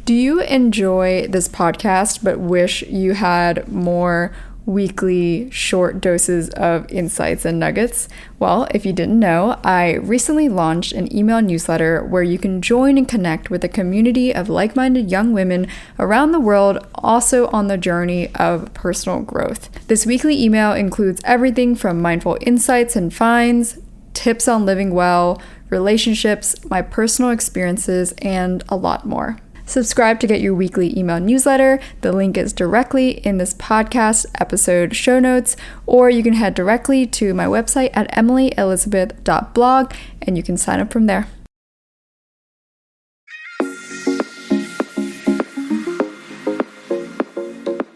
Do you enjoy this podcast but wish you had more weekly short doses of insights and nuggets? Well, if you didn't know, I recently launched an email newsletter where you can join and connect with a community of like-minded young women around the world, also on the journey of personal growth. This weekly email includes everything from mindful insights and finds, tips on living well, relationships, my personal experiences, and a lot more. Subscribe to get your weekly email newsletter. The link is directly in this podcast episode show notes, or you can head directly to my website at emilyelizabeth.blog and you can sign up from there.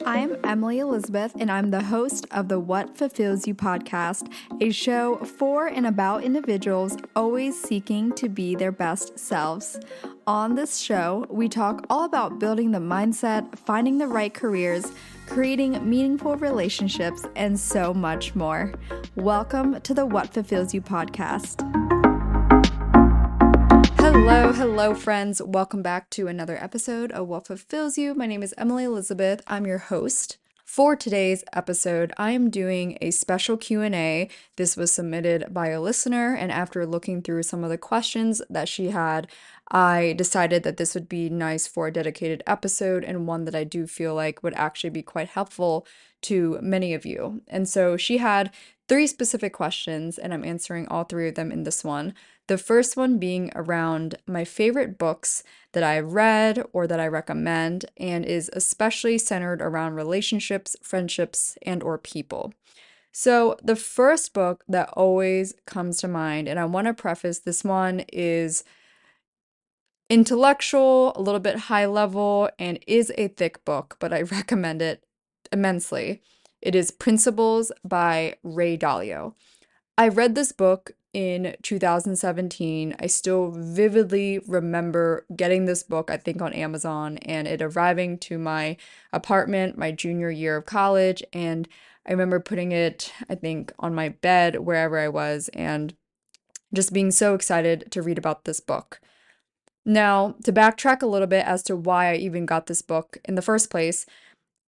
I'm Emily Elizabeth, and I'm the host of the What Fulfills You podcast, a show for and about individuals always seeking to be their best selves. On this show, we talk all about building the mindset, finding the right careers, creating meaningful relationships, and so much more. Welcome to the What Fulfills You podcast. Hello, friends. Welcome back to another episode of What Fulfills You. My name is Emily Elizabeth. I'm your host. For today's episode, I am doing a special Q&A. This was submitted by a listener, and after looking through some of the questions that she had, I decided that this would be nice for a dedicated episode and one that I do feel like would actually be quite helpful to many of you. And so she had 3 specific questions, and I'm answering all 3 of them in this one. The first one being around my favorite books that I've read or that I recommend, and is especially centered around relationships, friendships, and or people. So the first book that always comes to mind, and I want to preface this one is intellectual, a little bit high level, and is a thick book, but I recommend it immensely. It is Principles by Ray Dalio. I read this book in 2017. I still vividly remember getting this book, I think on Amazon, and it arriving to my apartment my junior year of college. And I remember putting it, I think, on my bed, wherever I was, and just being so excited to read about this book. Now, to backtrack a little bit as to why I even got this book in the first place,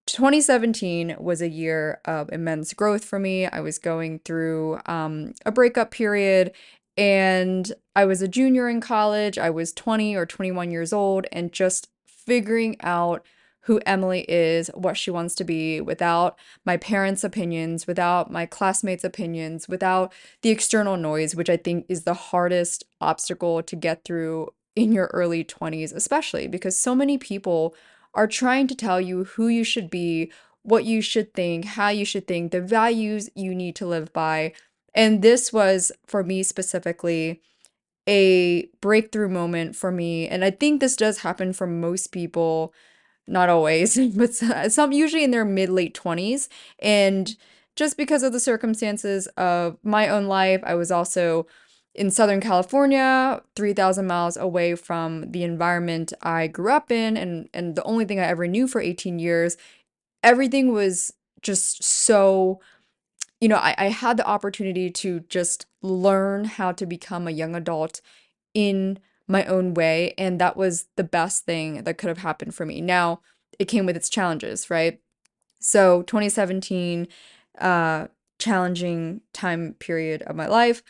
2017 was a year of immense growth for me. I was going through a breakup period, and I was a junior in college. I was 20 or 21 years old, and just figuring out who Emily is, what she wants to be, without my parents' opinions, without my classmates' opinions, without the external noise, which I think is the hardest obstacle to get through in your early 20s, especially because so many people are trying to tell you who you should be, what you should think, how you should think, the values you need to live by. And this was, for me specifically, a breakthrough moment for me. And I think this does happen for most people, not always, but some usually in their mid-late 20s. And just because of the circumstances of my own life, I was also in Southern California, 3,000 miles away from the environment I grew up in, and the only thing I ever knew for 18 years. Everything was just so, I had the opportunity to just learn how to become a young adult in my own way, and that was the best thing that could have happened for me. Now, it came with its challenges, right? So 2017, challenging time period of my life.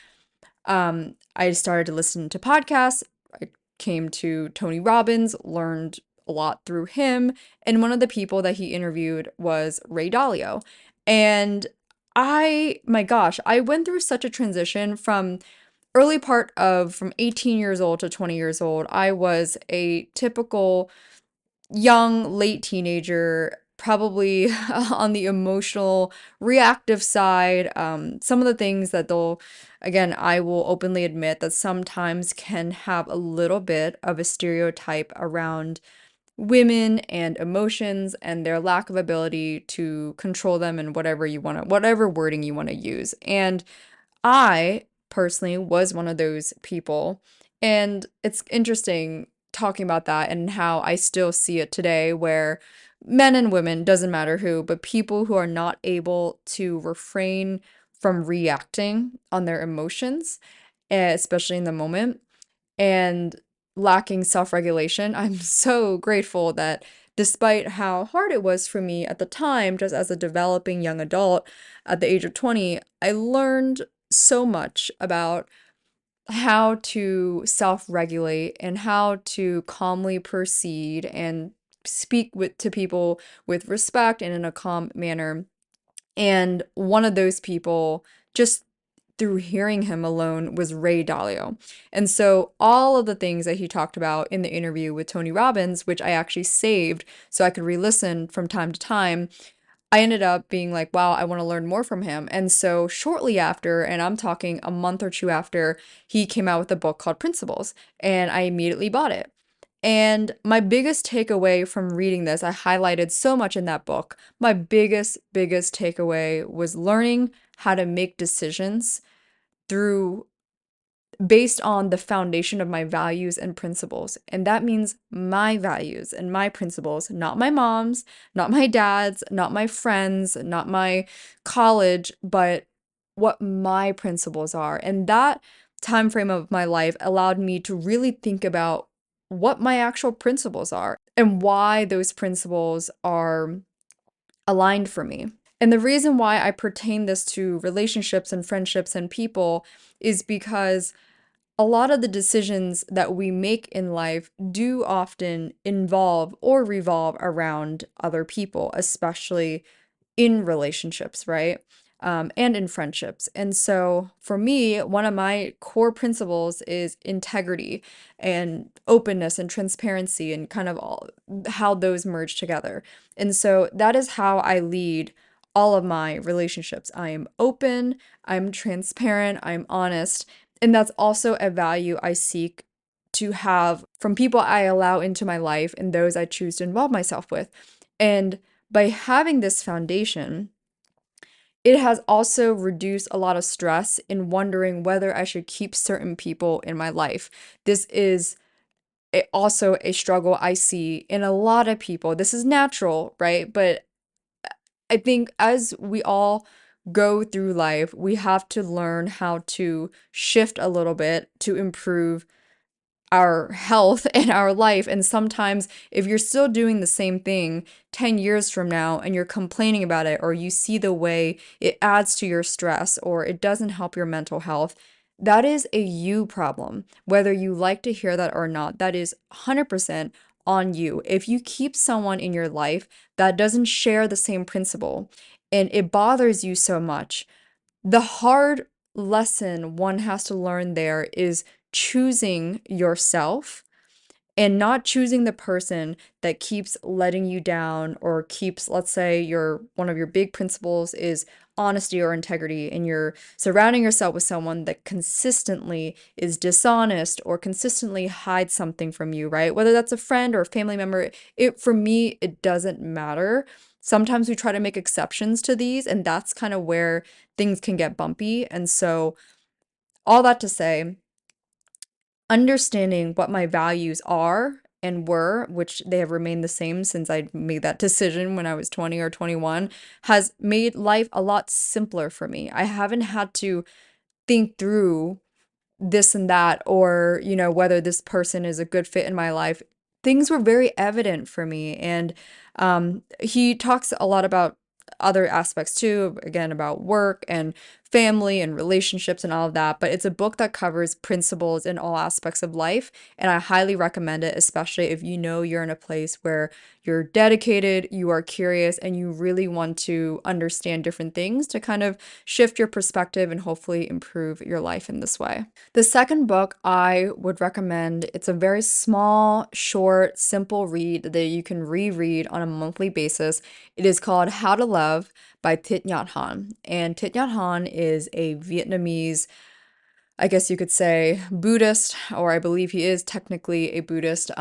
I started to listen to podcasts. I came to Tony Robbins, learned a lot through him. And one of the people that he interviewed was Ray Dalio. And my gosh, I went through such a transition from from 18 years old to 20 years old. I was a typical young, late teenager, probably on the emotional, reactive side. Some of the things that again, I will openly admit that sometimes can have a little bit of a stereotype around women and emotions and their lack of ability to control them and whatever wording you want to use. And I personally was one of those people. And it's interesting talking about that and how I still see it today, where men and women, doesn't matter who, but people who are not able to refrain from reacting on their emotions, especially in the moment. And lacking self-regulation. I'm so grateful that despite how hard it was for me at the time, just as a developing young adult at the age of 20, I learned so much about how to self-regulate and how to calmly proceed and speak to people with respect and in a calm manner. And one of those people, just through hearing him alone, was Ray Dalio. And so all of the things that he talked about in the interview with Tony Robbins, which I actually saved so I could re-listen from time to time, I ended up being like, wow, I want to learn more from him. And so shortly after, and I'm talking a month or two after, he came out with a book called Principles, and I immediately bought it. And my biggest takeaway from reading this, I highlighted so much in that book. My biggest takeaway was learning how to make decisions through based on the foundation of my values and principles. And that means my values and my principles, not my mom's, not my dad's, not my friends, not my college, but what my principles are. And that time frame of my life allowed me to really think about what my actual principles are and why those principles are aligned for me. And the reason why I pertain this to relationships and friendships and people is because a lot of the decisions that we make in life do often involve or revolve around other people, especially in relationships, right? And in friendships. And so for me, one of my core principles is integrity and openness and transparency and kind of all how those merge together. And so that is how I lead all of my relationships. I am open, I'm transparent, I'm honest, and that's also a value I seek to have from people I allow into my life and those I choose to involve myself with. And by having this foundation, it has also reduced a lot of stress in wondering whether I should keep certain people in my life. This is also a struggle I see in a lot of people. This is natural, right? But I think as we all go through life, we have to learn how to shift a little bit to improve our health and our life. And sometimes, if you're still doing the same thing 10 years from now and you're complaining about it, or you see the way it adds to your stress or it doesn't help your mental health, that is a you problem. Whether you like to hear that or not, that is 100% on you. If you keep someone in your life that doesn't share the same principle and it bothers you so much, the hard lesson one has to learn there is choosing yourself and not choosing the person that keeps letting you down or keeps, let's say, your one of your big principles is honesty or integrity, and you're surrounding yourself with someone that consistently is dishonest or consistently hides something from you, right? Whether that's a friend or a family member, it for me, it doesn't matter. Sometimes we try to make exceptions to these, and that's kind of where things can get bumpy. And so, all that to say, understanding what my values are and were, which they have remained the same since I made that decision when I was 20 or 21, has made life a lot simpler for me. I haven't had to think through this and that, or, whether this person is a good fit in my life. Things were very evident for me. And he talks a lot about other aspects too, again, about work and family and relationships and all of that. But it's a book that covers principles in all aspects of life. And I highly recommend it, especially if you know you're in a place where you're dedicated, you are curious, and you really want to understand different things to kind of shift your perspective and hopefully improve your life in this way. The second book I would recommend, it's a very small, short, simple read that you can reread on a monthly basis. It is called How to Love by Thich Nhat Hanh. And Thich Nhat Hanh is a Vietnamese, I guess you could say, Buddhist, or I believe he is technically a Buddhist.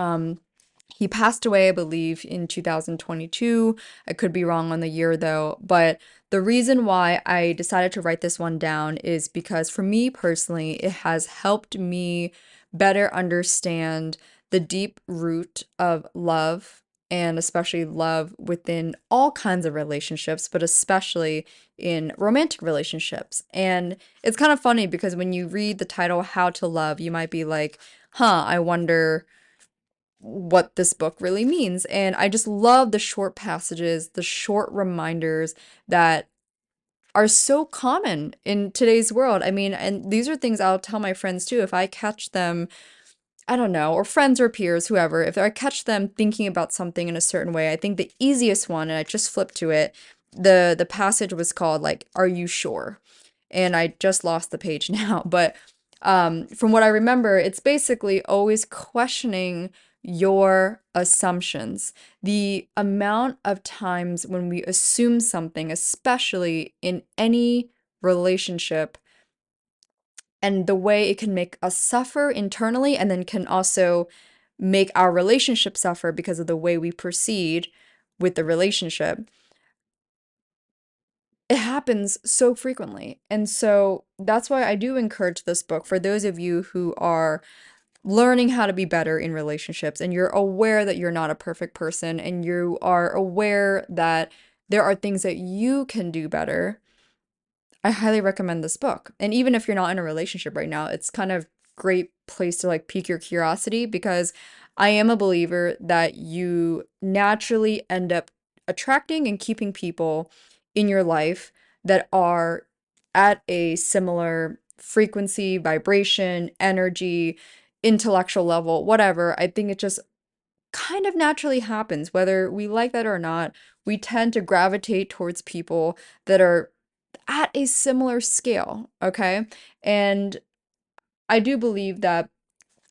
He passed away, I believe, in 2022. I could be wrong on the year though. But the reason why I decided to write this one down is because for me personally, it has helped me better understand the deep root of love, and especially love within all kinds of relationships, but especially in romantic relationships. And it's kind of funny because when you read the title, How to Love, you might be like, I wonder what this book really means. And I just love the short passages, the short reminders that are so common in today's world. I mean, and these are things I'll tell my friends too. If I catch them, I don't know, or friends or peers, whoever, if I catch them thinking about something in a certain way, I think the easiest one, and I just flipped to it, the passage was called like, "Are you sure?" And I just lost the page now, but from what I remember, it's basically always questioning your assumptions. The amount of times when we assume something, especially in any relationship, and the way it can make us suffer internally and then can also make our relationship suffer because of the way we proceed with the relationship. It happens so frequently. And so that's why I do encourage this book for those of you who are learning how to be better in relationships and you're aware that you're not a perfect person and you are aware that there are things that you can do better. I highly recommend this book. And even if you're not in a relationship right now, it's kind of great place to like pique your curiosity because I am a believer that you naturally end up attracting and keeping people in your life that are at a similar frequency, vibration, energy, intellectual level, whatever. I think it just kind of naturally happens, whether we like that or not. We tend to gravitate towards people that are at a similar scale, okay? And I do believe that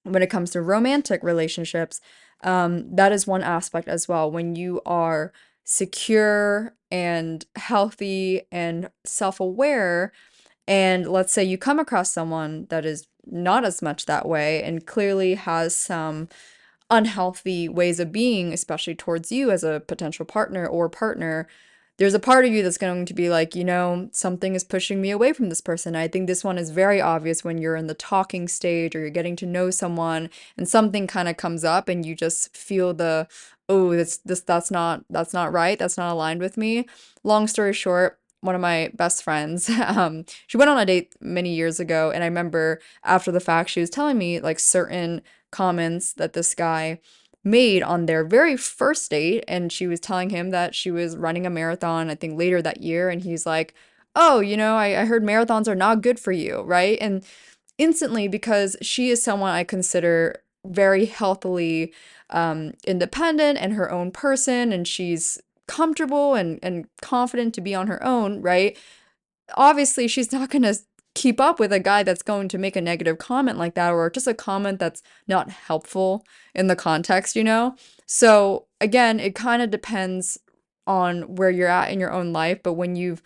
when it comes to romantic relationships, that is one aspect as well. When you are secure and healthy and self-aware, and let's say you come across someone that is not as much that way and clearly has some unhealthy ways of being, especially towards you as a potential partner or partner, there's a part of you that's going to be like, something is pushing me away from this person. I think this one is very obvious when you're in the talking stage or you're getting to know someone and something kind of comes up and you just feel oh, that's not right. That's not aligned with me. Long story short, one of my best friends, she went on a date many years ago, and I remember after the fact, she was telling me like certain comments that this guy made on their very first date, and she was telling him that she was running a marathon, I think later that year, and he's like, "Oh, I heard marathons are not good for you, right?" And instantly, because she is someone I consider very healthily independent and her own person, and she's comfortable and confident to be on her own, right? Obviously she's not going to keep up with a guy that's going to make a negative comment like that or just a comment that's not helpful in the context. So again, it kind of depends on where you're at in your own life, but when you've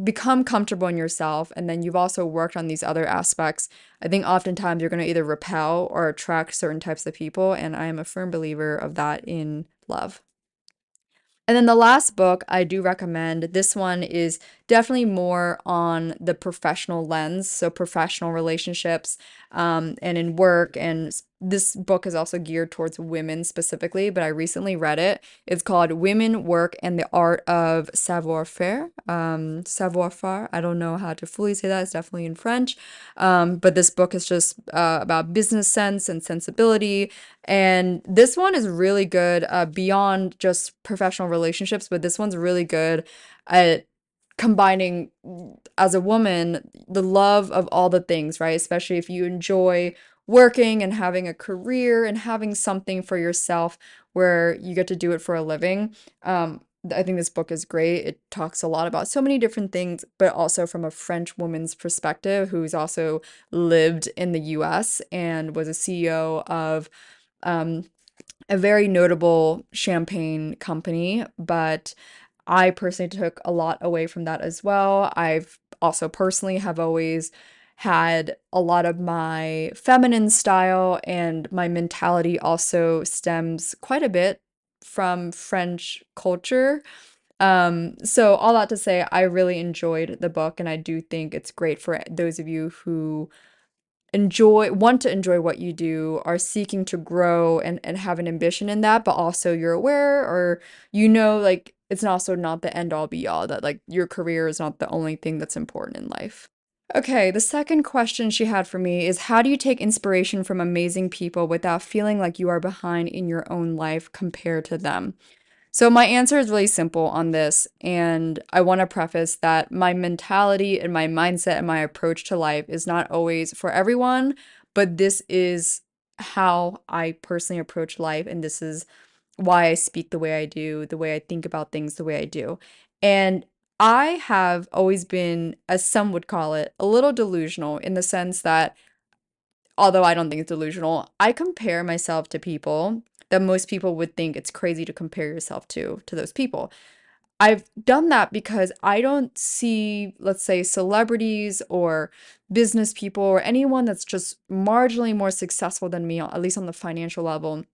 become comfortable in yourself and then you've also worked on these other aspects, I think oftentimes you're going to either repel or attract certain types of people, and I am a firm believer of that in love. And then the last book I do recommend, this one is definitely more on the professional lens, so professional relationships, and in work. And this book is also geared towards women specifically, but I recently read it. It's called Women, Work, and the Art of Savoir-Faire. Savoir-faire. I don't know how to fully say that. It's definitely in French. But this book is just about business sense and sensibility, and this one is really good beyond just professional relationships, but this one's really good at combining, as a woman, the love of all the things, right? Especially if you enjoy working and having a career and having something for yourself where you get to do it for a living. I think this book is great. It talks a lot about so many different things, but also from a French woman's perspective who's also lived in the US and was a CEO of um, a very notable champagne company, but I personally took a lot away from that as well. I've also personally have always had a lot of my feminine style, and my mentality also stems quite a bit from French culture. So all that to say, I really enjoyed the book, and I do think it's great for those of you who want to enjoy what you do, are seeking to grow and have an ambition in that, but also you're aware, or like it's also not the end all be all, that like your career is not the only thing that's important in life. Okay, the second question she had for me is how do you take inspiration from amazing people without feeling like you are behind in your own life compared to them? So, my answer is really simple on this. And I want to preface that my mentality and my mindset and my approach to life is not always for everyone, but this is how I personally approach life. And this is why I speak the way I do, the way I think about things the way I do. And I have always been, as some would call it, a little delusional in the sense that, although I don't think it's delusional, I compare myself to people that most people would think it's crazy to compare yourself to those people. I've done that because I don't see, let's say, celebrities or business people or anyone that's just marginally more successful than me, at least on the financial level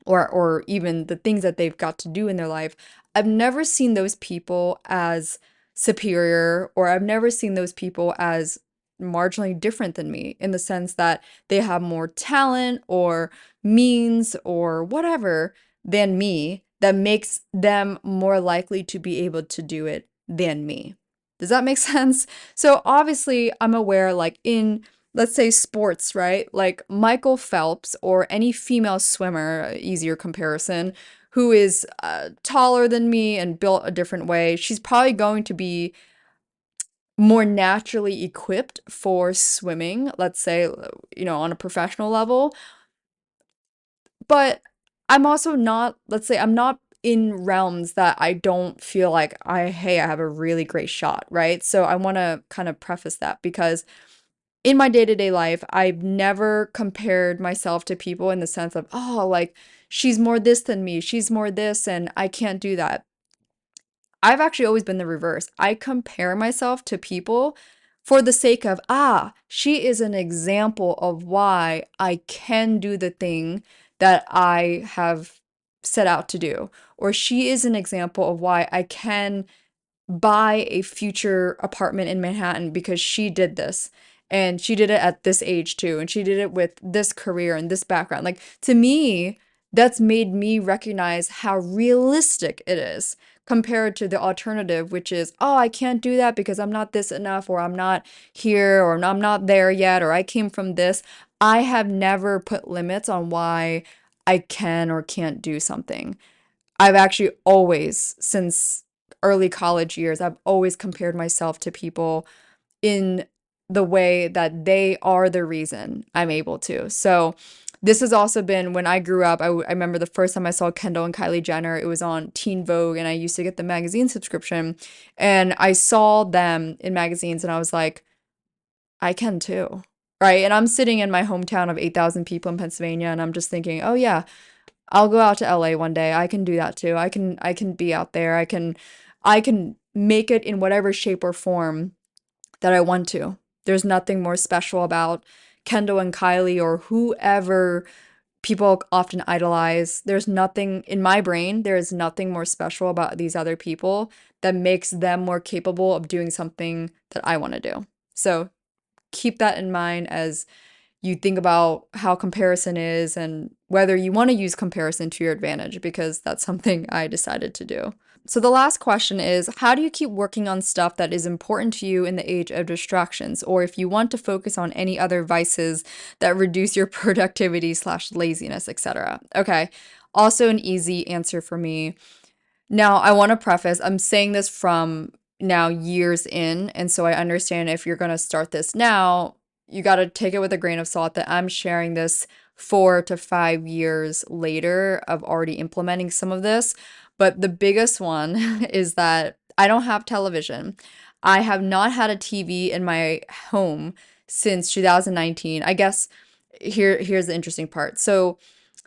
or even the things that they've got to do in their life. I've never seen those people as superior, or I've never seen those people as marginally different than me in the sense that they have more talent or means or whatever than me that makes them more likely to be able to do it than me. Does that make sense? So obviously, I'm aware, like in, let's say, sports, right? Like Michael Phelps or any female swimmer, easier comparison, who is taller than me and built a different way, she's probably going to be more naturally equipped for swimming, let's say, on a professional level. But I'm also not, let's say, I'm not in realms that I don't feel like hey, I have a really great shot, right? So I want to kind of preface that because in my day-to-day life, I've never compared myself to people in the sense of, oh, like she's more this than me, she's more this, and I can't do that. I've actually always been the reverse. I compare myself to people for the sake of, she is an example of why I can do the thing that I have set out to do. Or she is an example of why I can buy a future apartment in Manhattan because she did this. And she did it at this age too. And she did it with this career and this background. Like to me, that's made me recognize how realistic it is compared to the alternative, which is, oh, I can't do that because I'm not this enough, or I'm not here, or I'm not there yet, or I came from this. I have never put limits on why I can or can't do something. I've actually always, since early college years, I've always compared myself to people in the way that they are the reason I'm able to. So this has also been when I grew up. I remember the first time I saw Kendall and Kylie Jenner, it was on Teen Vogue, and I used to get the magazine subscription. And I saw them in magazines, and I was like, I can too. Right. And I'm sitting in my hometown of 8,000 people in Pennsylvania, and I'm just thinking, oh, yeah, I'll go out to LA one day. I can do that too. I can be out there. I can make it in whatever shape or form that I want to. There's nothing more special about Kendall and Kylie or whoever people often idolize. There's nothing in my brain, there is nothing more special about these other people that makes them more capable of doing something that I want to do. So keep that in mind as you think about how comparison is and whether you want to use comparison to your advantage, because that's something I decided to do. So the last question is, how do you keep working on stuff that is important to you in the age of distractions, or if you want to focus on any other vices that reduce your productivity slash laziness, etc.? Okay. Also an easy answer for me. Now, I want to preface, I'm saying this from now years in, and so I understand if you're going to start this now, you got to take it with a grain of salt that I'm sharing this 4 to 5 years later of already implementing some of this. But the biggest one is that I don't have television. I have not had a TV in my home since 2019. I guess here's the interesting part. So,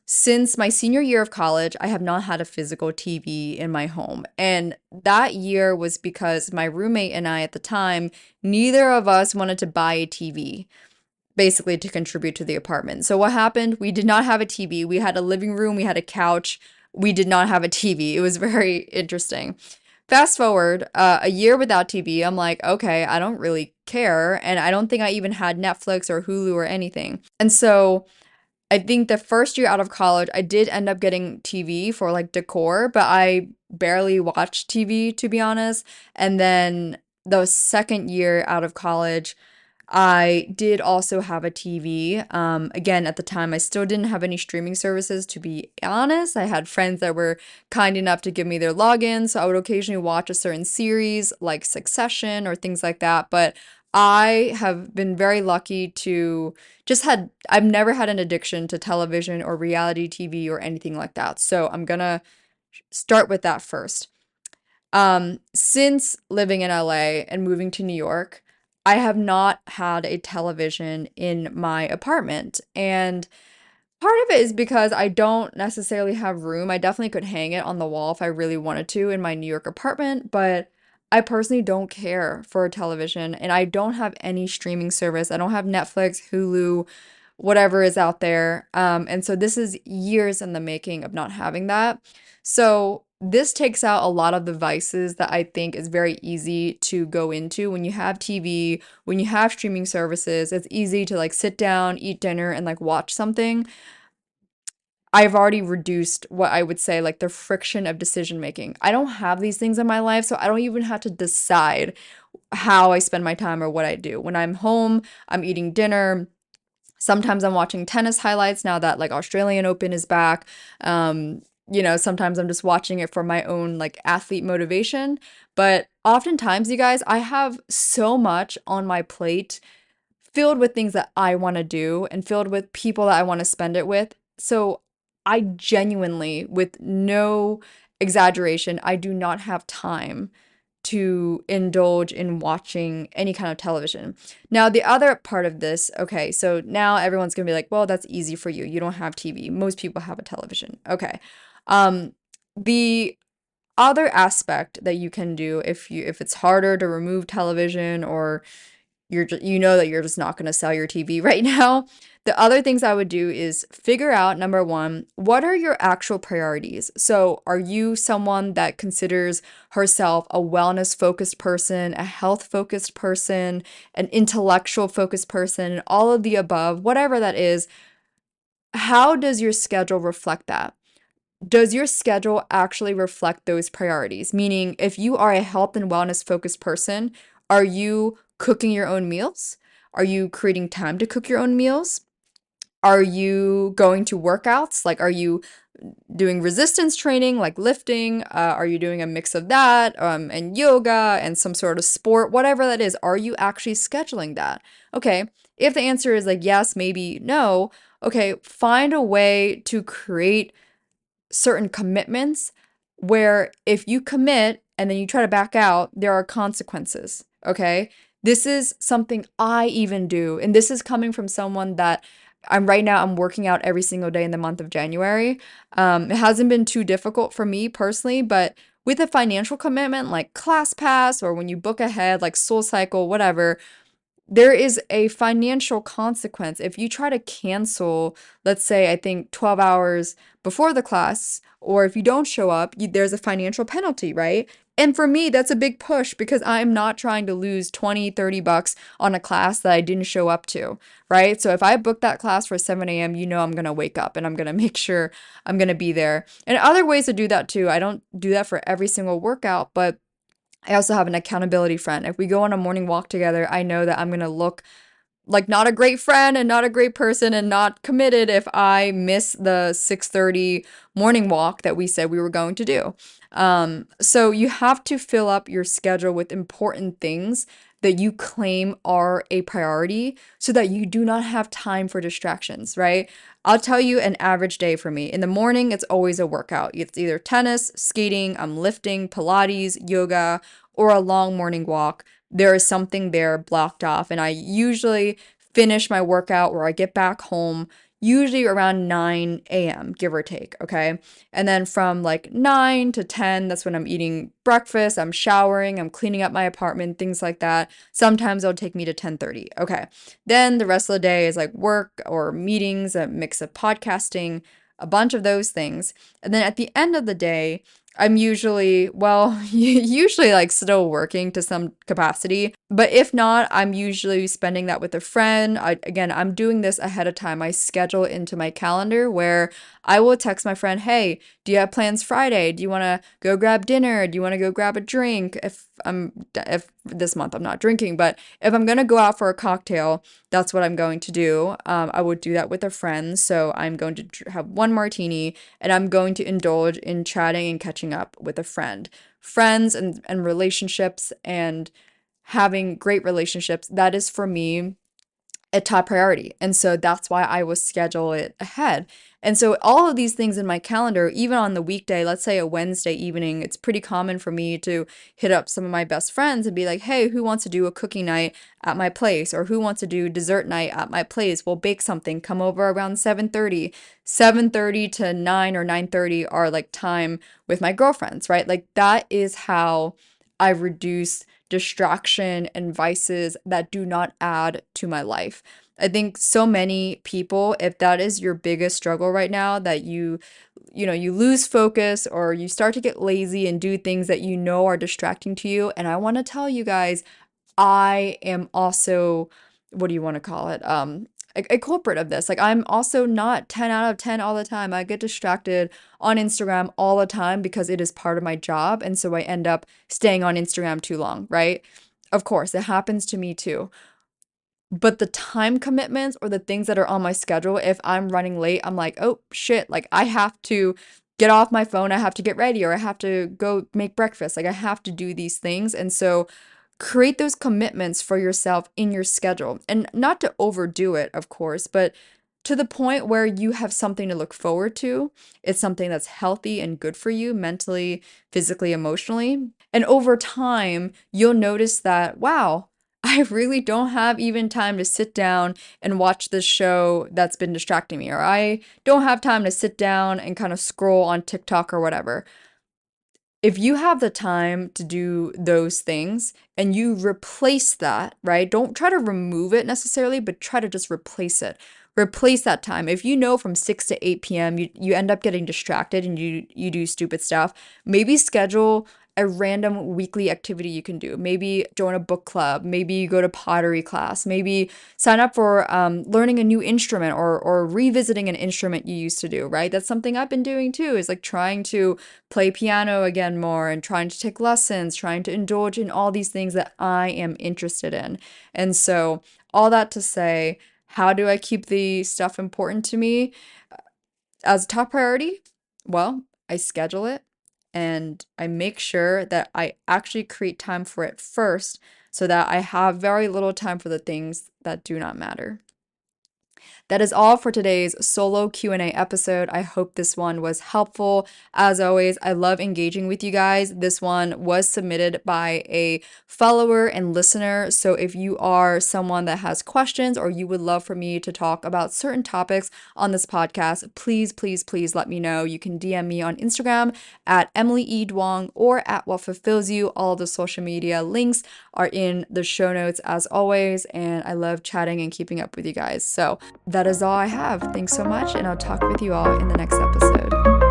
since my senior year of college, I have not had a physical TV in my home. And that year was because my roommate and I at the time, neither of us wanted to buy a TV, basically to contribute to the apartment. So what happened? We did not have a TV. We had a living room, we had a couch. We did not have a TV. It was very interesting. Fast forward a year without TV, I'm like, okay, I don't really care. And I don't think I even had Netflix or Hulu or anything. And so I think the first year out of college, I did end up getting TV for like decor, but I barely watched TV, to be honest. And then the second year out of college, I did also have a TV. Again, at the time, I still didn't have any streaming services, to be honest. I had friends that were kind enough to give me their login, so I would occasionally watch a certain series like Succession or things like that. But I have been very lucky to I've never had an addiction to television or reality TV or anything like that. So I'm gonna start with that first. Since living in LA and moving to New York, I have not had a television in my apartment. And part of it is because I don't necessarily have room. I definitely could hang it on the wall if I really wanted to in my New York apartment, but I personally don't care for a television and I don't have any streaming service. I don't have Netflix, Hulu, whatever is out there. And so this is years in the making of not having that. So this takes out a lot of the vices that I think is very easy to go into when you have TV, when you have streaming services. It's easy to like sit down, eat dinner, and like watch something. I've already reduced what I would say like the friction of decision making. I don't have these things in my life, so I don't even have to decide how I spend my time or what I do. When I'm home, I'm eating dinner. Sometimes I'm watching tennis highlights now that like Australian Open is back. Sometimes I'm just watching it for my own like athlete motivation. But oftentimes, you guys, I have so much on my plate filled with things that I want to do and filled with people that I want to spend it with. So I genuinely, with no exaggeration, I do not have time to indulge in watching any kind of television. Now, the other part of this, okay, so now everyone's gonna be like, well, that's easy for you. You don't have TV. Most people have a television. Okay. Um, the other aspect that you can do if it's harder to remove television or you know that you're just not going to sell your TV right now. The other things I would do is figure out number one, what are your actual priorities? So, are you someone that considers herself a wellness focused person, a health focused person, an intellectual focused person, all of the above, whatever that is? How does your schedule reflect that? Does your schedule actually reflect those priorities? Meaning, if you are a health and wellness focused person, are you cooking your own meals? Are you creating time to cook your own meals? Are you going to workouts? Like, are you doing resistance training, like lifting? Are you doing a mix of that and yoga and some sort of sport? Whatever that is, are you actually scheduling that? Okay. If the answer is like yes, maybe no, okay, find a way to create certain commitments where if you commit and then you try to back out, there are consequences. Okay. This is something I even do. And this is coming from someone that I'm working out every single day in the month of January. It hasn't been too difficult for me personally, but with a financial commitment like ClassPass or when you book ahead, like Soul Cycle, whatever, there is a financial consequence. If you try to cancel, let's say, I think 12 hours before the class, or if you don't show up, there's a financial penalty, right? And for me, that's a big push because I'm not trying to lose 20, 30 bucks on a class that I didn't show up to, right? So if I book that class for 7 a.m., I'm going to wake up and I'm going to make sure I'm going to be there. And other ways to do that too. I don't do that for every single workout, but I also have an accountability friend. If we go on a morning walk together, I know that I'm going to look like not a great friend and not a great person and not committed if I miss the 6:30 morning walk that we said we were going to do. So you have to fill up your schedule with important things that you claim are a priority so that you do not have time for distractions, right? I'll tell you an average day for me. In the morning, it's always a workout. It's either tennis, skating, I'm lifting, Pilates, yoga, or a long morning walk. There is something there blocked off, and I usually finish my workout or I get back home usually around 9 a.m., give or take, okay? And then from like 9 to 10, that's when I'm eating breakfast, I'm showering, I'm cleaning up my apartment, things like that. Sometimes it'll take me to 10:30. Okay. Then the rest of the day is like work or meetings, a mix of podcasting, a bunch of those things. And then at the end of the day, I'm usually, well, usually like still working to some capacity. But if not, I'm usually spending that with a friend. Again, I'm doing this ahead of time. I schedule it into my calendar where I will text my friend, hey, do you have plans Friday? Do you want to go grab dinner? Do you want to go grab a drink? If this month I'm not drinking, but if I'm gonna go out for a cocktail, that's what I'm going to do. I would do that with a friend. So I'm going to have one martini and I'm going to indulge in chatting and catching up with a friend. Friends and relationships and having great relationships, that is for me a top priority. And so that's why I will schedule it ahead. And so all of these things in my calendar, even on the weekday, let's say a Wednesday evening, it's pretty common for me to hit up some of my best friends and be like, hey, who wants to do a cookie night at my place? Or who wants to do dessert night at my place? We'll bake something. Come over around 7:30. 7:30 to 9 or 9:30 are like time with my girlfriends, right? Like that is how I reduce distraction and vices that do not add to my life. I think so many people, if that is your biggest struggle right now, that you lose focus or you start to get lazy and do things that you know are distracting to you. And I want to tell you guys, I am also, what do you want to call it? A culprit of this. Like I'm also not 10 out of 10 all the time. I get distracted on Instagram all the time because it is part of my job. And so I end up staying on Instagram too long, right? Of course, it happens to me too. But the time commitments or the things that are on my schedule, if I'm running late, I'm like, oh shit, like I have to get off my phone, I have to get ready, or I have to go make breakfast. Like I have to do these things. And so create those commitments for yourself in your schedule. And not to overdo it, of course, but to the point where you have something to look forward to. It's something that's healthy and good for you mentally, physically, emotionally. And over time, you'll notice that, wow, I really don't have even time to sit down and watch this show that's been distracting me, or I don't have time to sit down and kind of scroll on TikTok or whatever. If you have the time to do those things and you replace that, right? Don't try to remove it necessarily, but try to just replace it. Replace that time. If you know from 6 to 8 p.m. you end up getting distracted and you do stupid stuff, maybe schedule a random weekly activity you can do. Maybe join a book club, maybe you go to pottery class, maybe sign up for learning a new instrument or revisiting an instrument you used to do, right? That's something I've been doing too, is like trying to play piano again more and trying to take lessons, trying to indulge in all these things that I am interested in. And so, all that to say, how do I keep the stuff important to me as a top priority? Well, I schedule it and I make sure that I actually create time for it first so that I have very little time for the things that do not matter. That is all for today's solo Q&A episode. I hope this one was helpful. As always, I love engaging with you guys. This one was submitted by a follower and listener. So if you are someone that has questions or you would love for me to talk about certain topics on this podcast, please, please, please let me know. You can DM me on Instagram at Emily E. Duong or at What Fulfills You. All the social media links are in the show notes as always. And I love chatting and keeping up with you guys. So that is all I have. Thanks so much, and I'll talk with you all in the next episode.